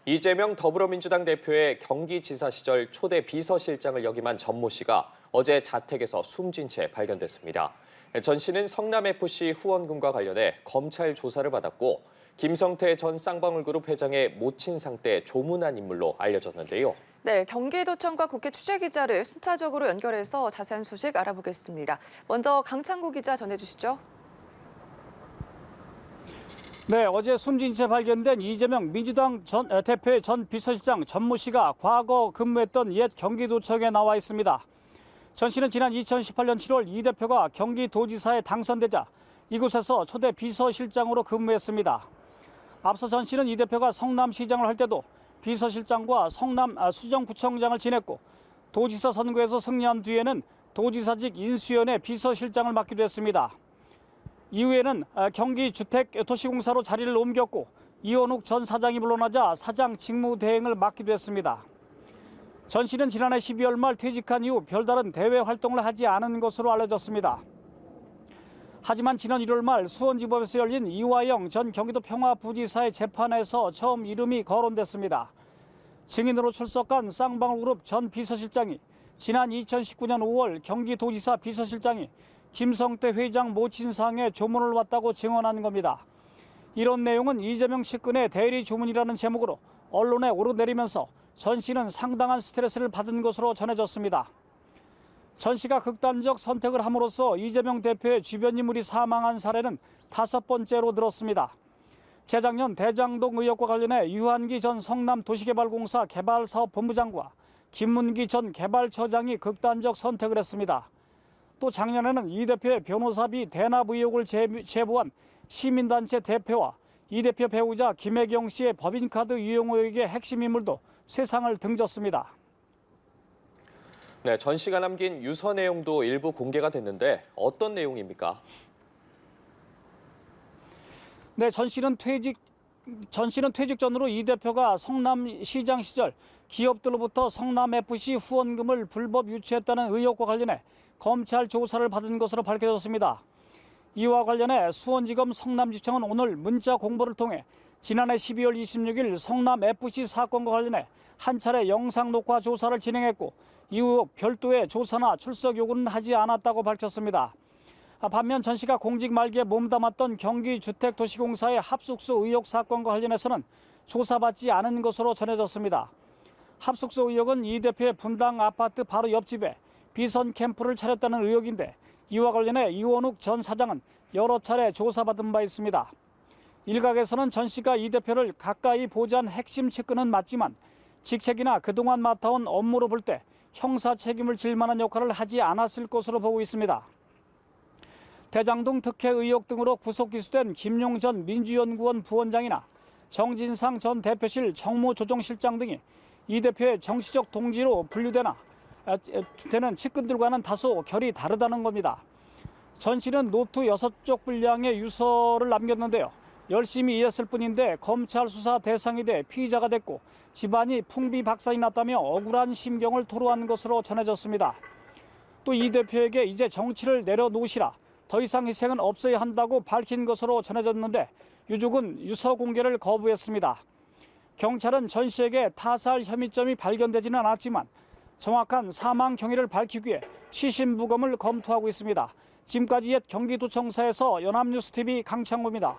이재명 더불어민주당 대표의 경기지사 시절 초대 비서실장을 역임한 전 모 씨가 어제 자택에서 숨진 채 발견됐습니다. 전 씨는 성남FC 후원금과 관련해 검찰 조사를 받았고 김성태 전 쌍방울그룹 회장의 모친 상태 조문한 인물로 알려졌는데요. 네, 경기도청과 국회 취재기자를 순차적으로 연결해서 자세한 소식 알아보겠습니다. 먼저 강창구 기자 전해주시죠. 네, 어제 숨진 채 발견된 이재명 민주당 대표의 전 비서실장 전 모 씨가 과거 근무했던 옛 경기도청에 나와 있습니다. 전 씨는 지난 2018년 7월 이 대표가 경기도지사에 당선되자 이곳에서 초대 비서실장으로 근무했습니다. 앞서 전 씨는 이 대표가 성남시장을 할 때도 비서실장과 성남 수정구청장을 지냈고 도지사 선거에서 승리한 뒤에는 도지사직 인수위원회 비서실장을 맡기도 했습니다. 이후에는 경기주택도시공사로 자리를 옮겼고 이원욱 전 사장이 물러나자 사장 직무대행을 맡기도 했습니다. 전 씨는 지난해 12월 말 퇴직한 이후 별다른 대외 활동을 하지 않은 것으로 알려졌습니다. 하지만 지난 1월 말 수원지법에서 열린 이화영 전 경기도 평화부지사의 재판에서 처음 이름이 거론됐습니다. 증인으로 출석한 쌍방울그룹 전 비서실장이 지난 2019년 5월 경기도지사 비서실장이 김성태 회장 모친상에 조문을 왔다고 증언한 겁니다. 이런 내용은 이재명 측근의 대리 조문이라는 제목으로 언론에 오르내리면서 전 씨는 상당한 스트레스를 받은 것으로 전해졌습니다. 전 씨가 극단적 선택을 함으로써 이재명 대표의 주변 인물이 사망한 사례는 5번째로 늘었습니다. 재작년 대장동 의혹과 관련해 유한기 전 성남도시개발공사 개발사업본부장과 김문기 전 개발처장이 극단적 선택을 했습니다. 또 작년에는 이 대표의 변호사비 대납 의혹을 제보한 시민단체 대표와 이 대표 배우자 김혜경 씨의 법인카드 유용 의혹의 핵심 인물도 세상을 등졌습니다. 네, 전 씨가 남긴 유서 내용도 일부 공개가 됐는데 어떤 내용입니까? 네, 전 씨는 퇴직 전으로 이 대표가 성남시장 시절 기업들로부터 성남FC 후원금을 불법 유치했다는 의혹과 관련해 검찰 조사를 받은 것으로 밝혀졌습니다. 이와 관련해 수원지검 성남지청은 오늘 문자 공보를 통해 지난해 12월 26일 성남FC 사건과 관련해 한 차례 영상 녹화 조사를 진행했고 이후 별도의 조사나 출석 요구는 하지 않았다고 밝혔습니다. 반면 전 씨가 공직 말기에 몸담았던 경기주택도시공사의 합숙소 의혹 사건과 관련해서는 조사받지 않은 것으로 전해졌습니다. 합숙소 의혹은 이 대표의 분당 아파트 바로 옆집에 비선 캠프를 차렸다는 의혹인데 이와 관련해 이원욱 전 사장은 여러 차례 조사받은 바 있습니다. 일각에서는 전 씨가 이 대표를 가까이 보좌한 핵심 측근은 맞지만 직책이나 그동안 맡아온 업무로 볼 때 형사 책임을 질 만한 역할을 하지 않았을 것으로 보고 있습니다. 대장동 특혜 의혹 등으로 구속 기소된 김용 전 민주연구원 부원장이나 정진상 전 대표실 정무조정실장 등이 이 대표의 정치적 동지로 분류되는 측근들과는 다소 결이 다르다는 겁니다. 전 씨는 노트 6쪽 분량의 유서를 남겼는데요. 열심히 일했을 뿐인데 검찰 수사 대상이 돼 피의자가 됐고 집안이 풍비박산이 났다며 억울한 심경을 토로한 것으로 전해졌습니다. 또 이 대표에게 이제 정치를 내려놓으시라, 더 이상 희생은 없어야 한다고 밝힌 것으로 전해졌는데 유족은 유서 공개를 거부했습니다. 경찰은 전 씨에게 타살 혐의점이 발견되지는 않았지만 정확한 사망 경위를 밝히기 위해 시신부검을 검토하고 있습니다. 지금까지 옛 경기도청사에서 연합뉴스TV 강창구입니다.